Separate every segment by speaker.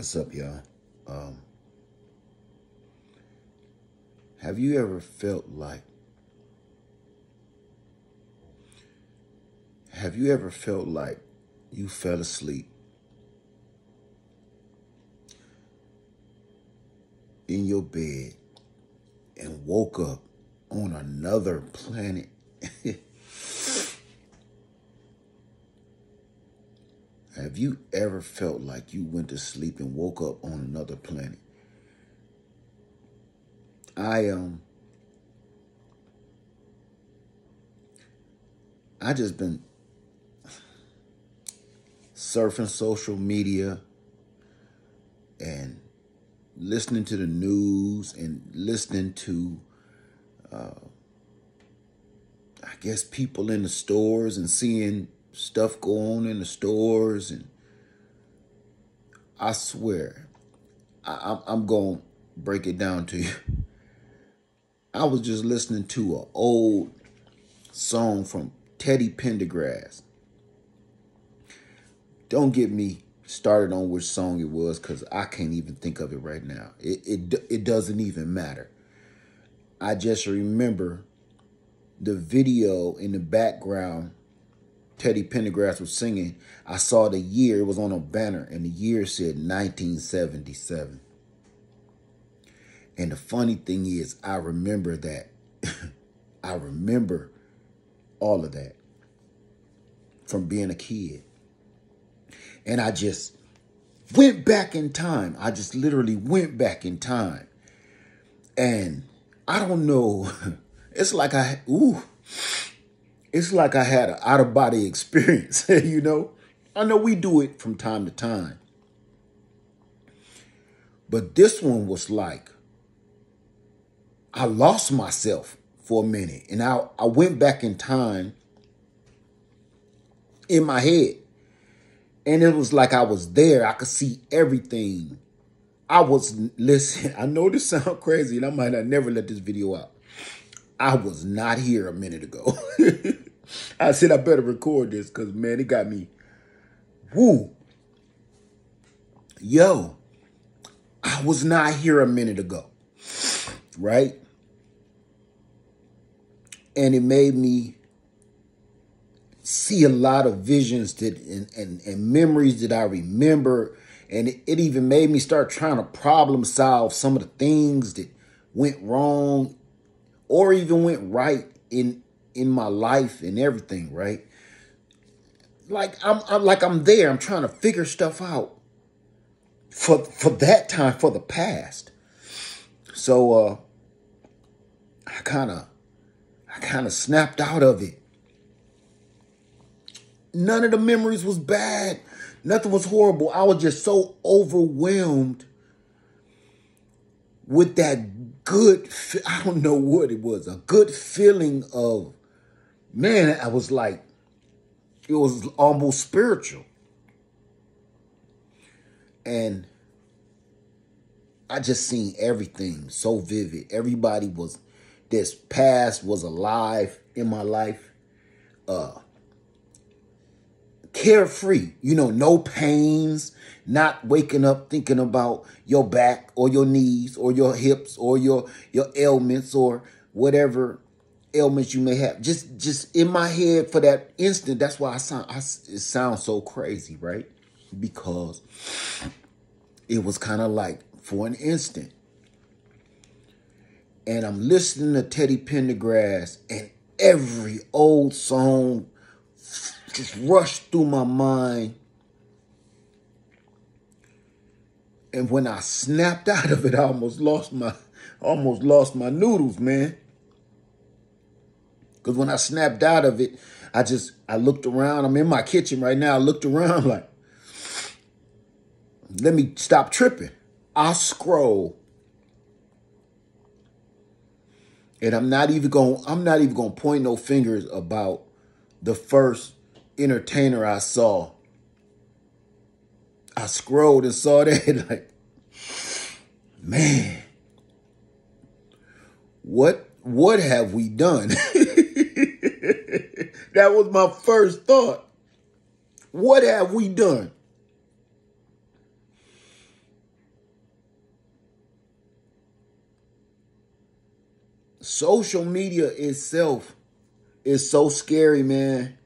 Speaker 1: What's up, y'all? Um, have you ever felt like, you fell asleep in your bed and woke up on another planet? Have you ever felt like you went to sleep and woke up on another planet? I just been surfing social media and listening to the news and listening to I guess people in the stores and seeing stuff go on in the stores. And I swear, I'm going to break it down to you. I was just listening to an old song from Teddy Pendergrass. Don't get me started on which song it was, because I can't even think of it right now. It doesn't even matter. I just remember the video in the background. Teddy Pendergrass was singing. I saw the year. It was on a banner, and the year said 1977. And the funny thing is, I remember that. I remember all of that from being a kid. And I just went back in time. I just literally went back in time. And I don't know. It's like I had an out-of-body experience, you know? I know we do it from time to time. But this one was like, I lost myself for a minute. And I went back in time in my head. And it was like I was there. I could see everything. Listen, I know this sounds crazy, and I might not never let this video out. I was not here a minute ago. I said I better record this because, man, it got me. Woo. Yo, I was not here a minute ago. Right? And it made me see a lot of visions that and memories that I remember. And it even made me start trying to problem solve some of the things that went wrong or even went right in my life and everything, right? Like I'm there. I'm trying to figure stuff out for that time, for the past. So I kind of snapped out of it. None of the memories was bad. Nothing was horrible. I was just so overwhelmed with that good, I don't know what it was, a good feeling of, man, I was like, it was almost spiritual. And I just seen everything so vivid. This past was alive in my life. Carefree, no pains, not waking up thinking about your back or your knees or your hips or your ailments or whatever ailments you may have. Just in my head for that instant. That's why it sounds so crazy, right? Because it was kind of like for an instant. And I'm listening to Teddy Pendergrass, and every old song just rushed through my mind. And when I snapped out of it, I almost lost my noodles, man. Because when I snapped out of it, I looked around. I'm in my kitchen right now. I looked around like, let me stop tripping. I scroll. And I'm not even gonna point no fingers about the first entertainer I saw. I scrolled and saw that like, man, what have we done? That was my first thought. What have we done? social media itself is so scary, man.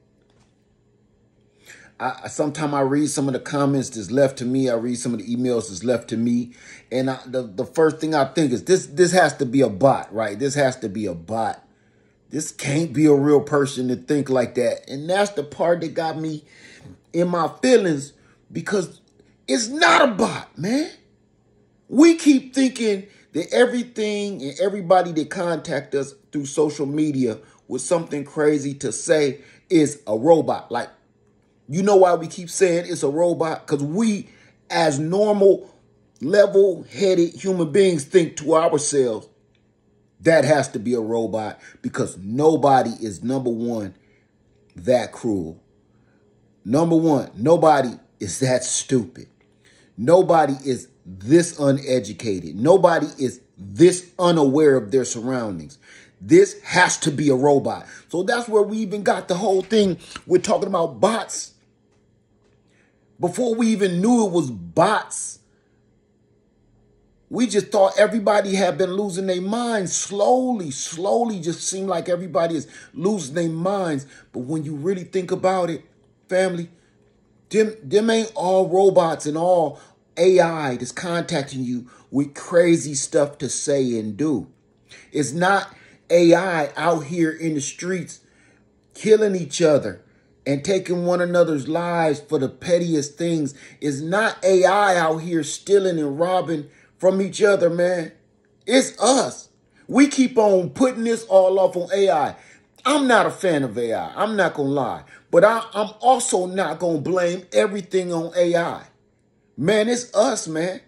Speaker 1: Sometimes I read some of the comments that's left to me. I read some of the emails that's left to me. And the first thing I think is this has to be a bot, right? This has to be a bot. This can't be a real person to think like that. And that's the part that got me in my feelings, because it's not a bot, man. We keep thinking that everything and everybody that contact us through social media with something crazy to say is a robot. Like, you know why we keep saying it's a robot? Because we, as normal, level-headed human beings, think to ourselves, that has to be a robot, because nobody is, number one, that cruel. Number one, nobody is that stupid. Nobody is this uneducated. Nobody is this unaware of their surroundings. This has to be a robot. So that's where we even got the whole thing. We're talking about bots. Before we even knew it was bots, we just thought everybody had been losing their minds. Slowly just seemed like everybody is losing their minds. But when you really think about it, family, them ain't all robots and all AI that's contacting you with crazy stuff to say and do. It's not AI out here in the streets killing each other and taking one another's lives for the pettiest things. It's not AI out here stealing and robbing from each other, man. It's us. We keep on putting this all off on AI. I'm not a fan of AI. I'm not going to lie. But I'm also not going to blame everything on AI. Man, it's us, man.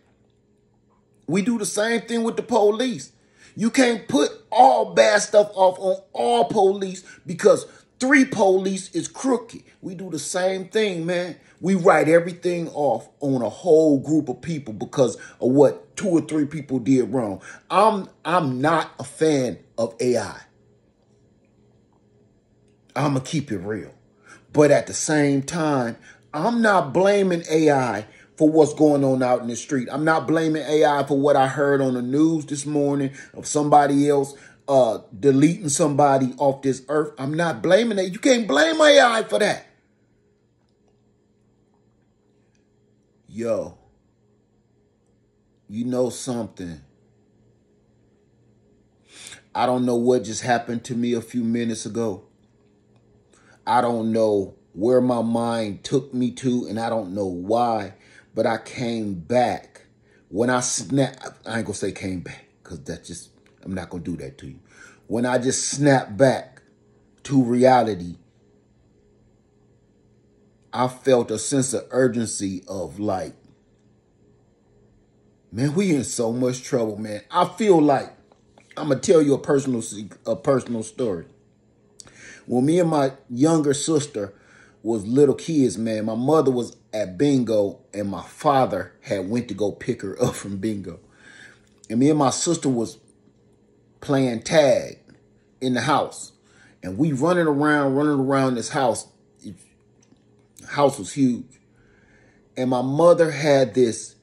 Speaker 1: We do the same thing with the police. You can't put all bad stuff off on all police because 3 police is crooked. We do the same thing, man. We write everything off on a whole group of people because of what 2 or 3 people did wrong. I'm not a fan of AI. I'm going to keep it real. But at the same time, I'm not blaming AI for what's going on out in the street. I'm not blaming AI for what I heard on the news this morning of somebody else deleting somebody off this earth. I'm not blaming it. You can't blame AI for that. Yo, you know something? I don't know what just happened to me a few minutes ago. I don't know where my mind took me to, and I don't know why, but I came back. When I snapped, I ain't gonna say came back, because that's just, I'm not gonna do that to you. When I just snapped back to reality, I felt a sense of urgency of like, man, we in so much trouble, man. I feel like, I'm gonna tell you a personal story. When me and my younger sister was little kids, man, my mother was at bingo and my father had went to go pick her up from bingo. And me and my sister was playing tag in the house. And we running around this house. The house was huge. And my mother had this,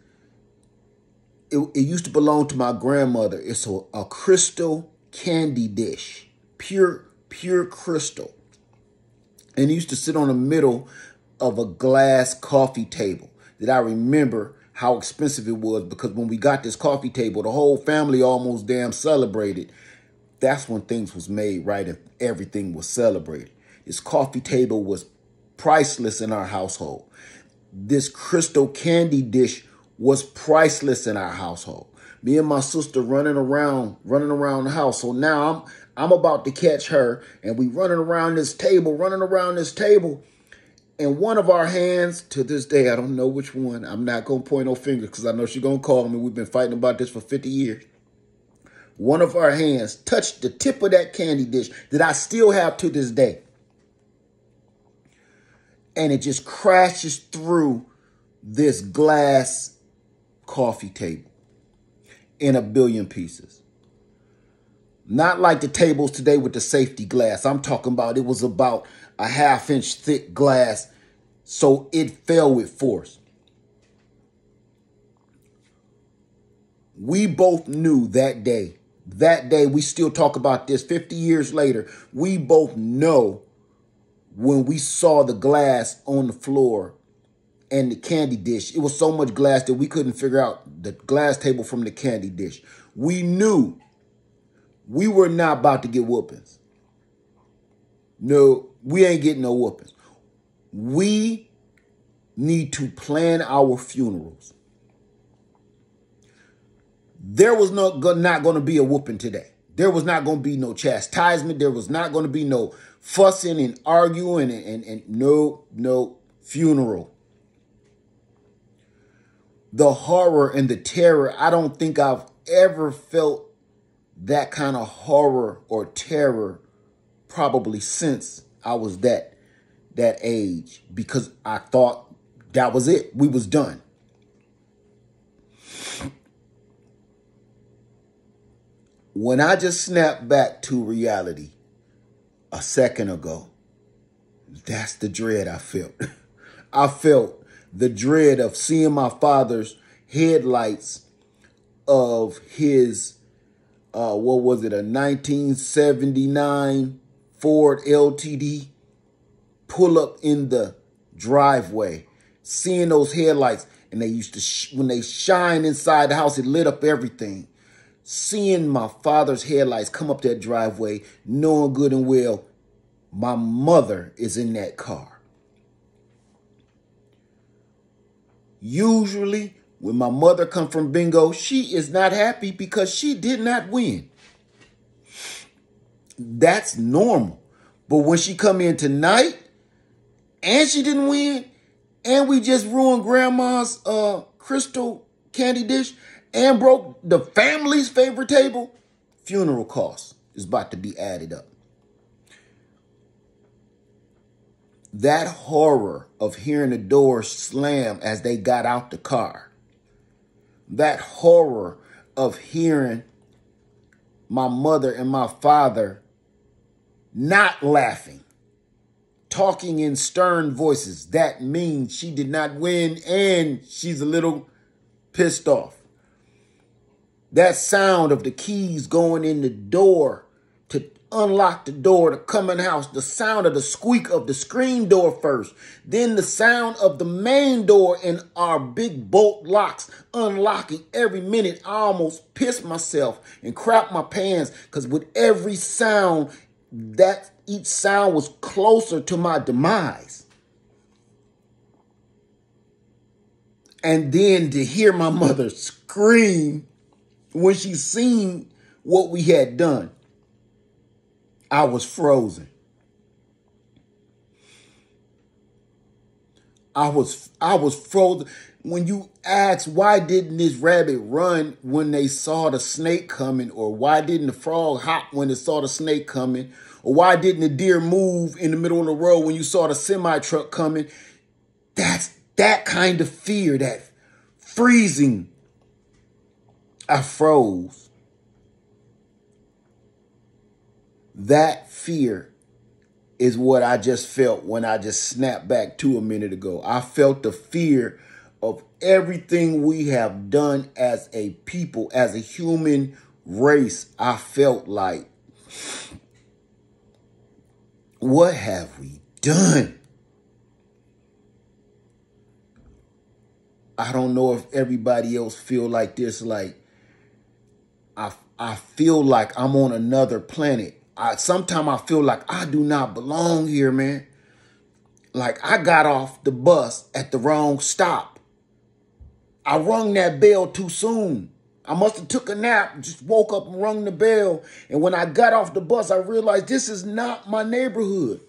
Speaker 1: it used to belong to my grandmother. It's a crystal candy dish, pure crystal. And it used to sit on the middle of a glass coffee table that I remember how expensive it was, because when we got this coffee table, the whole family almost damn celebrated. That's when things was made right and everything was celebrated. This coffee table was priceless in our household. This crystal candy dish was priceless in our household. Me and my sister running around the house. So now I'm about to catch her, and we running around this table, and one of our hands, to this day, I don't know which one. I'm not going to point no fingers because I know she's going to call me. We've been fighting about this for 50 years. One of our hands touched the tip of that candy dish that I still have to this day. And it just crashes through this glass coffee table in a billion pieces. Not like the tables today with the safety glass. I'm talking about, it was about a 1/2 inch thick glass, so it fell with force. We both knew that day That day, we still talk about this 50 years later. We both know when we saw the glass on the floor and the candy dish. It was so much glass that we couldn't figure out the glass table from the candy dish. We knew we were not about to get whoopings. No, we ain't getting no whoopings. We need to plan our funerals. There was not going to be a whooping today. There was not going to be no chastisement. There was not going to be no fussing and arguing and no funeral. The horror and the terror, I don't think I've ever felt that kind of horror or terror probably since I was that age, because I thought that was it. We was done. When I just snapped back to reality a second ago, that's the dread I felt. I felt the dread of seeing my father's headlights of his, what was it, a 1979 Ford LTD pull up in the driveway, seeing those headlights, and they used to, when they shine inside the house, it lit up everything. Seeing my father's headlights come up that driveway, knowing good and well my mother is in that car. Usually, when my mother come from bingo, she is not happy because she did not win. That's normal. But when she come in tonight and she didn't win, and we just ruined grandma's crystal candy dish and broke the family's favorite table, funeral costs is about to be added up. That horror of hearing the door slam as they got out the car. That horror of hearing my mother and my father not laughing, talking in stern voices. That means she did not win and she's a little pissed off. That sound of the keys going in the door to unlock the door to come in the house. The sound of the squeak of the screen door first. Then the sound of the main door and our big bolt locks unlocking every minute. I almost pissed myself and crapped my pants because with every sound, that each sound was closer to my demise. And then to hear my mother scream when she seen what we had done, I was frozen. I was frozen. When you ask why didn't this rabbit run when they saw the snake coming, or why didn't the frog hop when it saw the snake coming, or why didn't the deer move in the middle of the road when you saw the semi truck coming? That's that kind of fear, that freezing. I froze. That fear is what I just felt when I just snapped back to a minute ago. I felt the fear of everything we have done as a people, as a human race. I felt like, what have we done? I don't know if everybody else feel like this. Like, I feel like I'm on another planet. Sometimes I feel like I do not belong here, man. Like I got off the bus at the wrong stop. I rung that bell too soon. I must have took a nap, just woke up and rung the bell. And when I got off the bus, I realized this is not my neighborhood.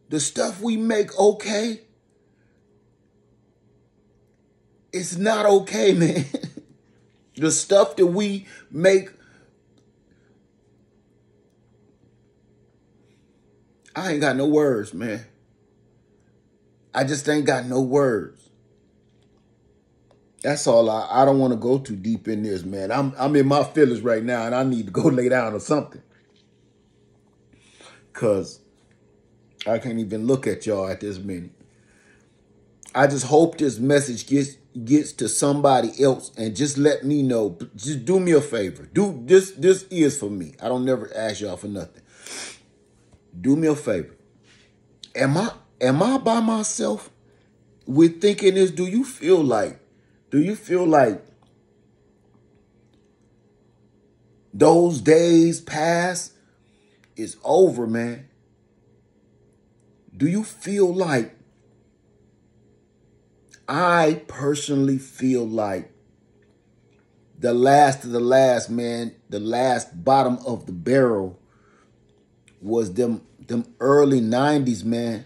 Speaker 1: The stuff we make okay, it's not okay, man. The stuff that we make, I ain't got no words, man. I just ain't got no words. That's all. I don't want to go too deep in this, man. I'm in my feelings right now, and I need to go lay down or something. Because I can't even look at y'all at this minute. I just hope this message gets to somebody else, and just let me know. Just do me a favor. Do this. This is for me. I don't never ask y'all for nothing. Do me a favor. Am I by myself with thinking this? Do you feel like those days past is over, man? Do you feel like, I personally feel like the last of the last, man, the last bottom of the barrel was them early 90s, man.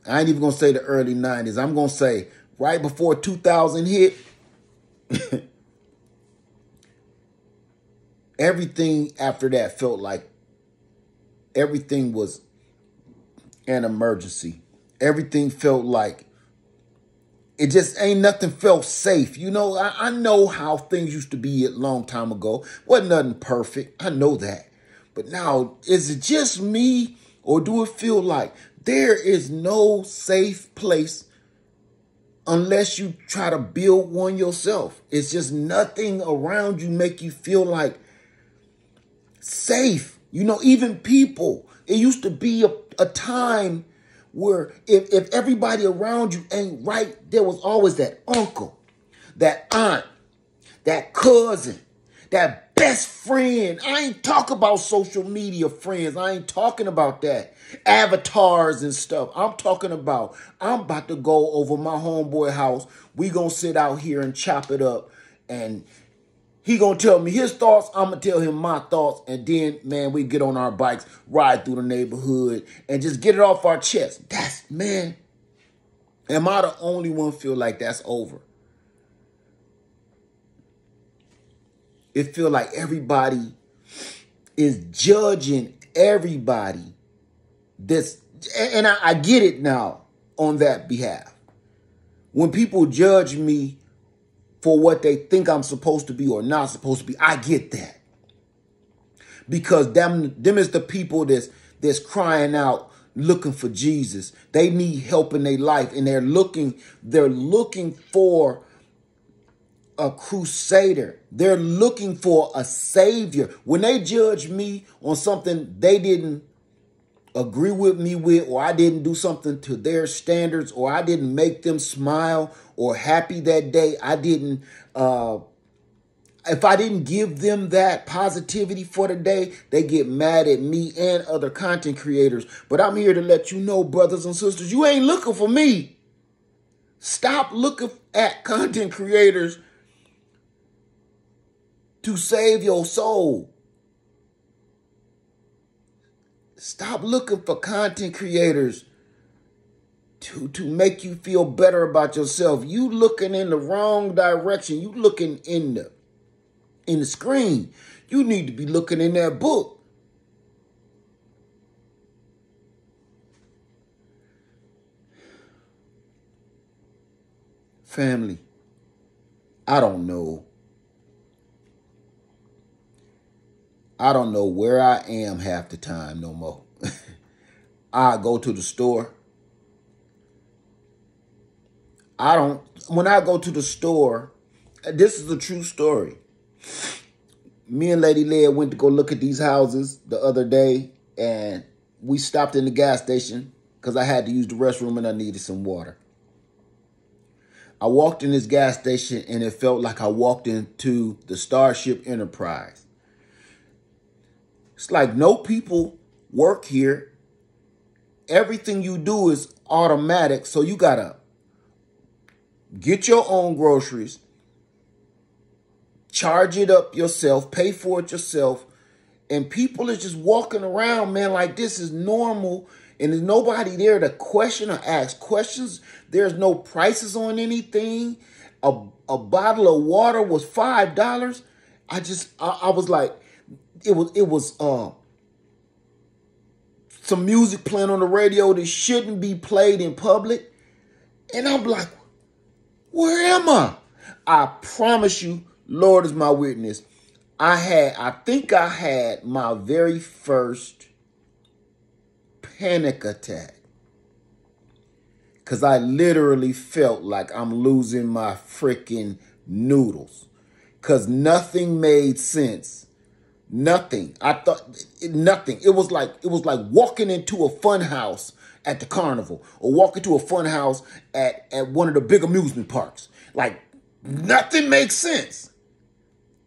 Speaker 1: I ain't even going to say the early 90s. I'm going to say right before 2000 hit, everything after that felt like everything was an emergency. Everything felt like it just ain't nothing felt safe. You know, I know how things used to be a long time ago. Wasn't nothing perfect. I know that. But now, is it just me, or do it feel like there is no safe place unless you try to build one yourself? It's just nothing around you make you feel like safe. You know, even people, it used to be a time where if everybody around you ain't right, there was always that uncle, that aunt, that cousin, that best friend. I ain't talking about social media friends. I ain't talking about that. Avatars and stuff. I'm talking about, I'm about to go over my homeboy house. We gonna sit out here and chop it up, and he gonna tell me his thoughts, I'm gonna tell him my thoughts, and then, man, we get on our bikes, ride through the neighborhood, and just get it off our chest. That's, man, am I the only one feel like that's over? It feel like everybody is judging everybody. And I get it now on that behalf. When people judge me for what they think I'm supposed to be or not supposed to be, I get that. Because them is the people that's crying out, looking for Jesus. They need help in their life, and they're looking for a crusader. They're looking for a savior. When they judge me on something they didn't agree with me with, or I didn't do something to their standards, or I didn't make them smile or happy that day, if I didn't give them that positivity for the day, they get mad at me and other content creators. But I'm here to let you know, brothers and sisters, you ain't looking for me. Stop looking at content creators to save your soul. Stop looking for content creators to make you feel better about yourself. You looking in the wrong direction. You looking in the screen. You need to be looking in that book. Family, I don't know. I don't know where I am half the time no more. I go to the store. When I go to the store, this is a true story. Me and Lady Leia went to go look at these houses the other day, and we stopped in the gas station because I had to use the restroom and I needed some water. I walked in this gas station, and it felt like I walked into the Starship Enterprise. It's like no people work here. Everything you do is automatic, so you gotta get your own groceries, charge it up yourself, pay for it yourself, and people are just walking around, man, like this is normal, and there's nobody there to question or ask questions. There's no prices on anything. A bottle of water was $5. I was like, it was some music playing on the radio that shouldn't be played in public. And I'm like, where am I? I promise you, Lord is my witness. I think I had my very first panic attack. because I literally felt like I'm losing my freaking noodles because nothing made sense. Nothing. I thought nothing. It was like walking into a fun house at the carnival or walking to a fun house at one of the big amusement parks. Like nothing makes sense.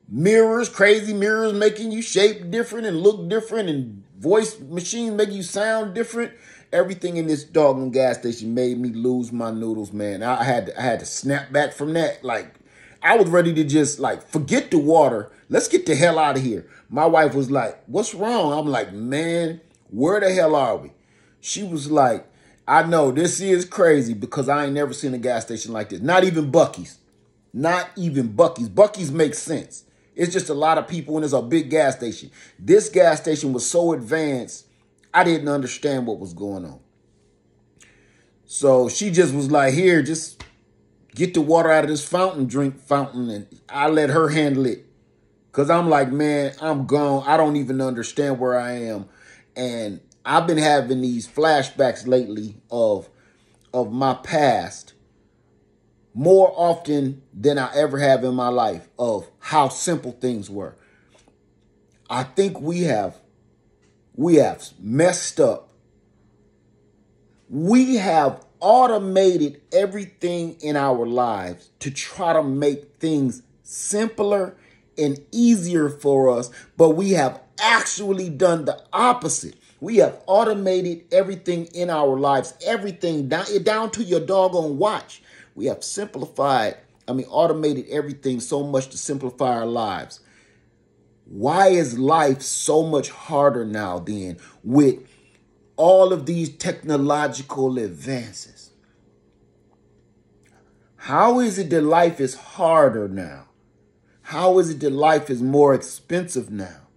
Speaker 1: Mirrors, crazy mirrors making you shape different and look different, and voice machines making you sound different. Everything in this doggone gas station made me lose my noodles, man. I had to snap back from that. Like I was ready to just like forget the water. Let's get the hell out of here. My wife was like, "What's wrong?" I'm like, "Man, where the hell are we?" She was like, "I know this is crazy because I ain't never seen a gas station like this. Not even Buc-ee's. Not even Buc-ee's. Buc-ee's makes sense. It's just a lot of people and it's a big gas station. This gas station was so advanced, I didn't understand what was going on." So she just was like, "Here, just get the water out of this drink fountain." And I let her handle it. Because I'm like, man, I'm gone. I don't even understand where I am. And I've been having these flashbacks lately of my past more often than I ever have in my life of how simple things were. I think we have messed up. We have automated everything in our lives to try to make things simpler and easier for us, but we have actually done the opposite. We have automated everything in our lives, everything down to your doggone watch. We have automated everything so much to simplify our lives. Why is life so much harder now then with all of these technological advances? How is it that life is harder now? How is it that life is more expensive now?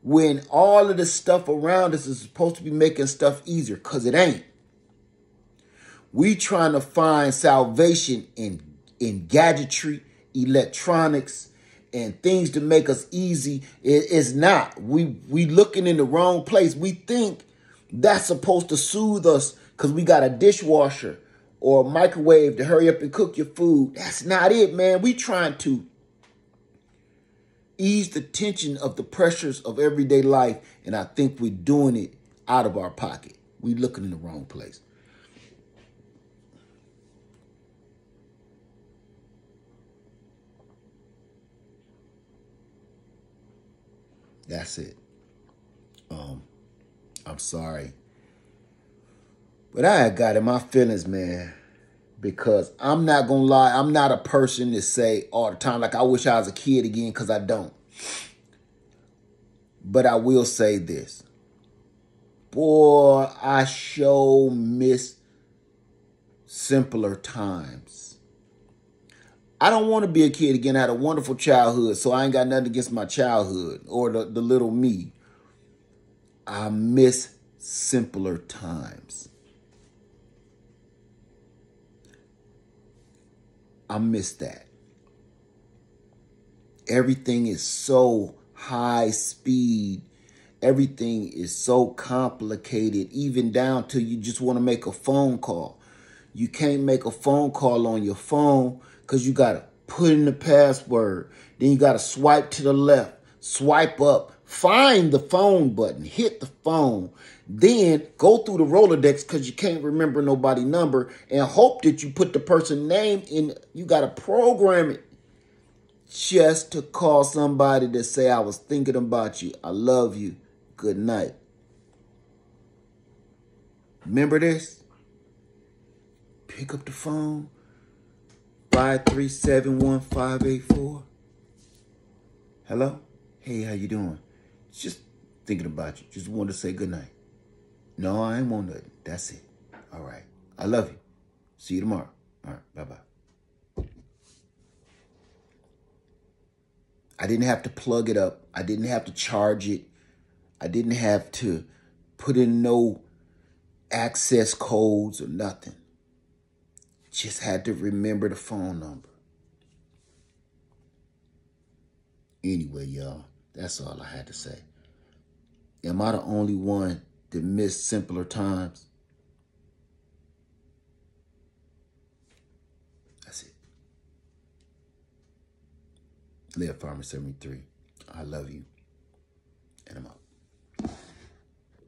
Speaker 1: When all of the stuff around us is supposed to be making stuff easier, because it ain't. We trying to find salvation in gadgetry, electronics, and things to make us easy. It's not. We looking in the wrong place. We think that's supposed to soothe us because we got a dishwasher or a microwave to hurry up and cook your food. That's not it, man. We trying to ease the tension of the pressures of everyday life, and I think we're doing it out of our pocket. We looking in the wrong place. That's it. I'm sorry. But I had got in my feelings, man, because I'm not going to lie. I'm not a person to say all the time, like, I wish I was a kid again, because I don't. But I will say this. Boy, I sure miss simpler times. I don't want to be a kid again. I had a wonderful childhood, so I ain't got nothing against my childhood or the little me. I miss simpler times. I miss that. Everything is so high speed. Everything is so complicated, even down to you just want to make a phone call. You can't make a phone call on your phone because you got to put in the password. Then you got to swipe to the left, swipe up, find the phone button, hit the phone, then go through the Rolodex because you can't remember nobody's number and hope that you put the person's name in. You got to program it just to call somebody to say, "I was thinking about you. I love you. Good night." Remember this? Pick up the phone. 5371584. Hello? Hey, how you doing? Just thinking about you. Just wanted to say good night. No, I ain't want nothing. That's it. All right. I love you. See you tomorrow. All right. Bye-bye. I didn't have to plug it up. I didn't have to charge it. I didn't have to put in no access codes or nothing. Just had to remember the phone number. Anyway, y'all, that's all I had to say. Am I the only one that missed simpler times? Live Farmer 73. I love you. And I'm out.